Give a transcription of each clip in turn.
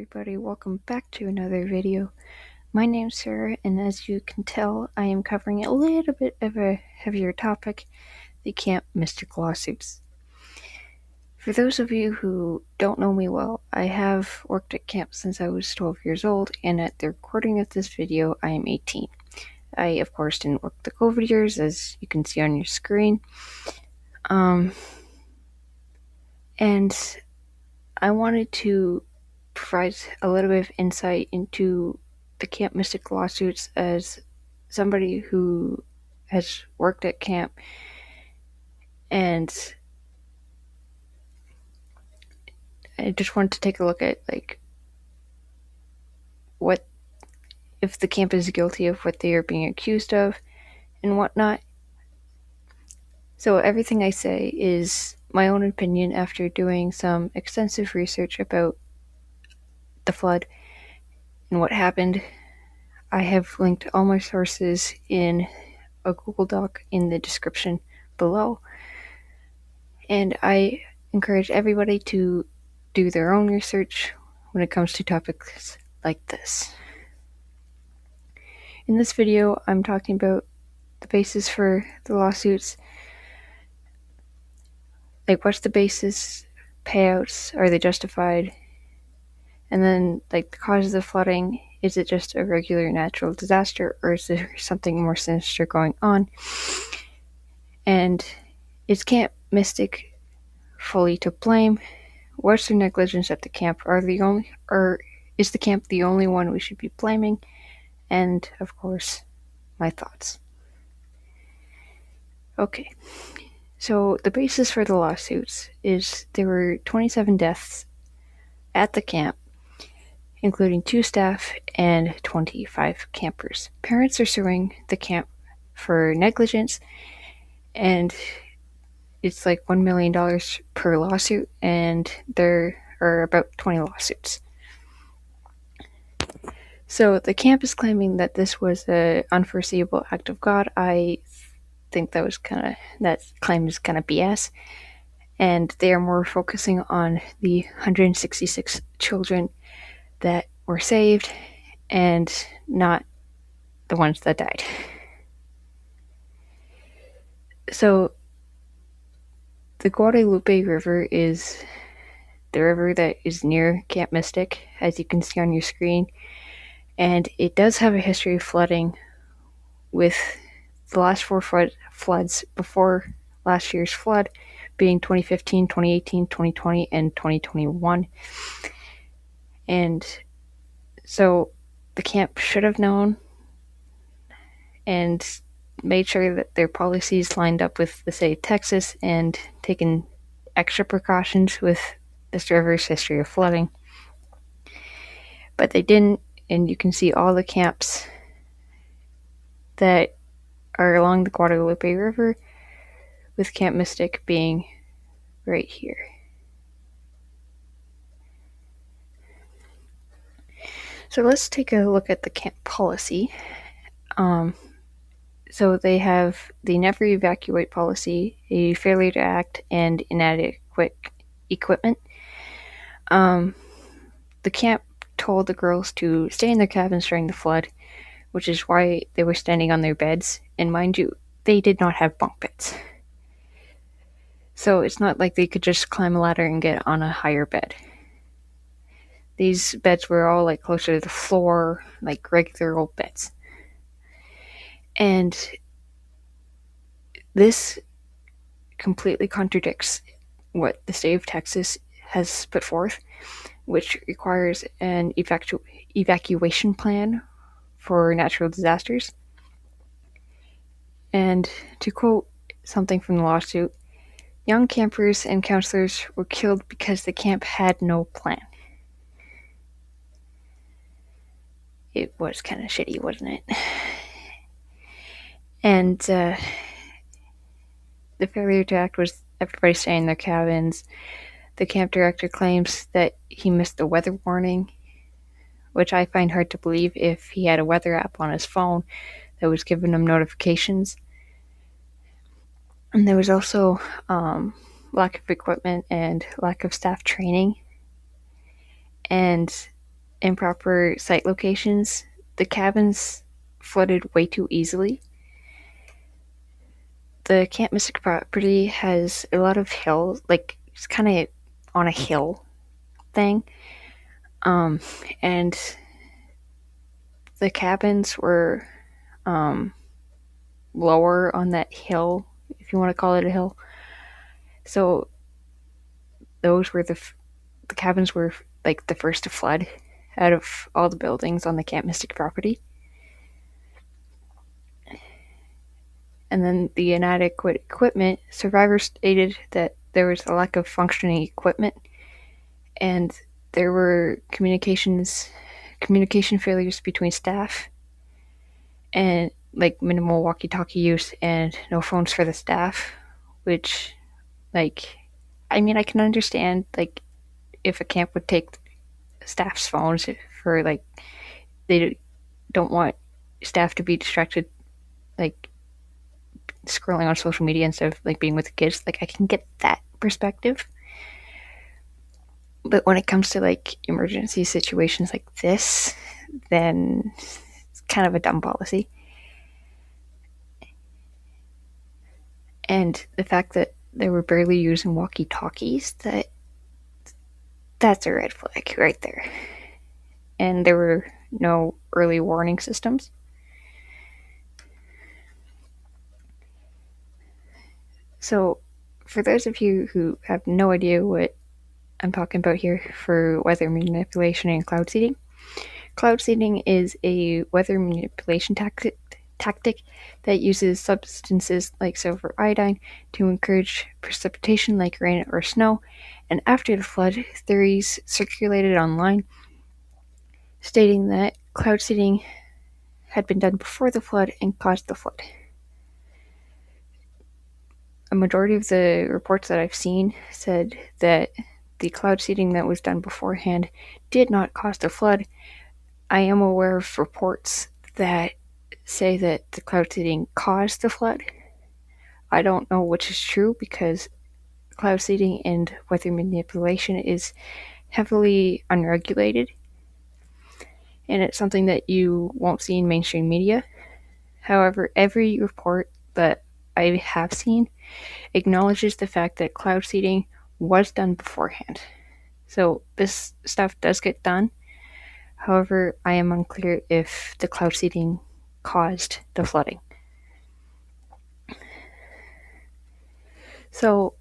everybody, welcome back to another video. My name's Sarah, and as you can tell, I am covering a little bit of a heavier topic, the camp mystic lawsuits. For those of you who don't know me well, I have worked at camp since I was 12 years old, and at the recording of this video, I am 18. I, of course, didn't work the COVID years, as you can see on your screen. And I wanted to provide a little bit of insight into the camp mystic lawsuits as somebody who has worked at camp, and I just wanted to take a look at what if the camp is guilty of what they are being accused of and whatnot. So everything I say is my own opinion after doing some extensive research about the flood and what happened. I have linked all my sources in a Google Doc in the description below, and I encourage everybody to do their own research when it comes to topics like this. In this video, I'm talking about the basis for the lawsuits, like what's the basis, payouts, are they justified, and then like the cause of the flooding, is it just a regular natural disaster or is there something more sinister going on, and is Camp Mystic fully to blame? What's their negligence at the camp? Is the camp the only one we should be blaming? And of course, my thoughts. Okay, so the basis for the lawsuits is there were 27 deaths at the camp, including 2 staff and 25 campers. Parents are suing the camp for negligence, and it's like $1 million per lawsuit, and there are about 20 lawsuits. So the camp is claiming that this was an unforeseeable act of God. I think that claim is kind of BS, and they are more focusing on the 166 children that were saved and not the ones that died. So the Guadalupe River is the river that is near Camp Mystic, as you can see on your screen, and it does have a history of flooding, with the last 4 floods before last year's flood being 2015, 2018, 2020, and 2021. And so the camp should have known and made sure that their policies lined up with the state of Texas and taken extra precautions with this river's history of flooding. But they didn't, and you can see all the camps that are along the Guadalupe River, with Camp Mystic being right here. So let's take a look at the camp policy. So they have the never evacuate policy, a failure to act, and inadequate equipment. The camp told the girls to stay in their cabins during the flood, which is why they were standing on their beds. And mind you, they did not have bunk beds. So it's not like they could just climb a ladder and get on a higher bed. These beds were all like closer to the floor, like regular old beds. And this completely contradicts what the state of Texas has put forth, which requires an evacuation plan for natural disasters. And to quote something from the lawsuit, young campers and counselors were killed because the camp had no plan. It was kind of shitty, wasn't it? And the failure to act was everybody staying in their cabins. The camp director claims that he missed the weather warning, which I find hard to believe if he had a weather app on his phone that was giving him notifications. And there was also lack of equipment and lack of staff training. And improper site locations, the cabins flooded way too easily. The Camp Mystic property has a lot of hills, like it's kind of on a hill thing. And the cabins were lower on that hill, if you want to call it a hill. So those were the cabins were like the first to flood out of all the buildings on the Camp Mystic property. And then the inadequate equipment, survivors stated that there was a lack of functioning equipment and there were communication failures between staff and like minimal walkie-talkie use and no phones for the staff, which like I mean I can understand like if a camp would take staff's phones for like they don't want staff to be distracted like scrolling on social media instead of like being with the kids. Like I can get that perspective. But when it comes to like emergency situations like this, then it's kind of a dumb policy. And the fact that they were barely using walkie-talkies, that's a red flag right there. And there were no early warning systems. So, for those of you who have no idea what I'm talking about here for weather manipulation and cloud seeding is a weather manipulation tactic that uses substances like silver iodine to encourage precipitation like rain or snow. And after the flood, theories circulated online stating that cloud seeding had been done before the flood and caused the flood. A majority of the reports that I've seen said that the cloud seeding that was done beforehand did not cause the flood. I am aware of reports that say that the cloud seeding caused the flood. I don't know which is true because cloud seeding and weather manipulation is heavily unregulated, and it's something that you won't see in mainstream media. However, every report that I have seen acknowledges the fact that cloud seeding was done beforehand. So this stuff does get done. However, I am unclear if the cloud seeding caused the flooding. So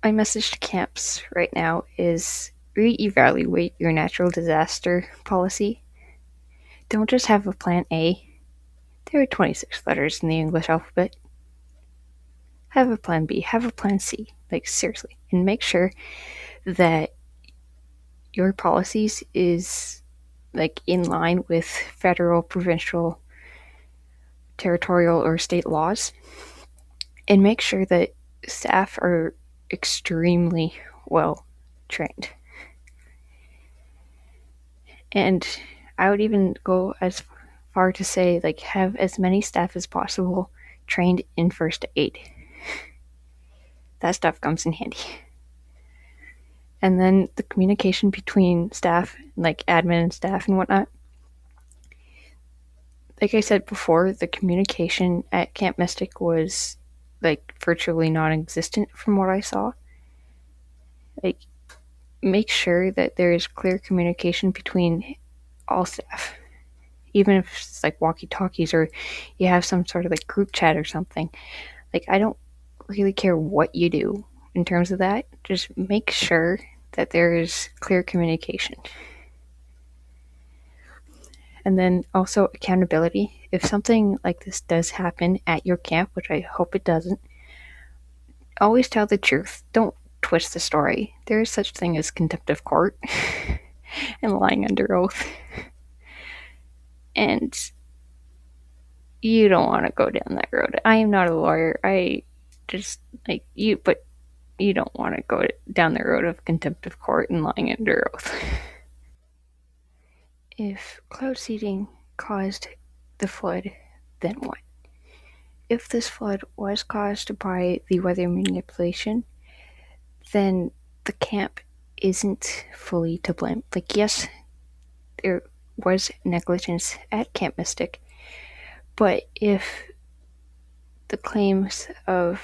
my message to camps right now is reevaluate your natural disaster policy. Don't just have a plan A. There are 26 letters in the English alphabet. Have a plan B, have a plan C, like seriously, and make sure that your policies is like in line with federal, provincial, territorial, or state laws, and make sure that staff are extremely well trained. And I would even go as far to say like have as many staff as possible trained in first aid. That stuff comes in handy. And then the communication between staff, like admin and staff and whatnot. Like I said before, the communication at Camp Mystic was like virtually non-existent from what I saw. Like, make sure that there is clear communication between all staff. Even if it's like walkie-talkies or you have some sort of like group chat or something. Like, I don't really care what you do in terms of that. Just make sure that there is clear communication. And then also accountability. If something like this does happen at your camp, which I hope it doesn't, always tell the truth. Don't twist the story. There is such thing as contempt of court and lying under oath. And you don't want to go down that road. I am not a lawyer. I just like you, but you don't want to go down the road of contempt of court and lying under oath. If cloud seeding caused the flood, then what? If this flood was caused by the weather manipulation, then the camp isn't fully to blame. Like, yes, there was negligence at Camp Mystic, but if the claims of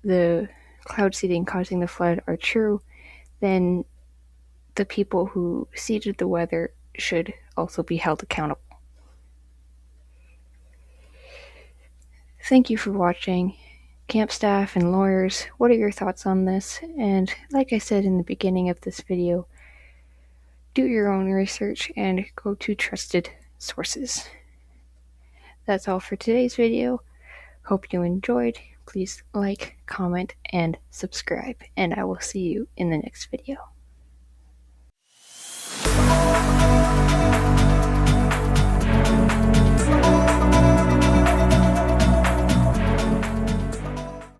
the cloud seeding causing the flood are true, then the people who seeded the weather should also be held accountable. Thank you for watching. Camp staff and lawyers, what are your thoughts on this? And like I said in the beginning of this video, do your own research and go to trusted sources. That's all for today's video. Hope you enjoyed. Please like, comment, and subscribe, and I will see you in the next video.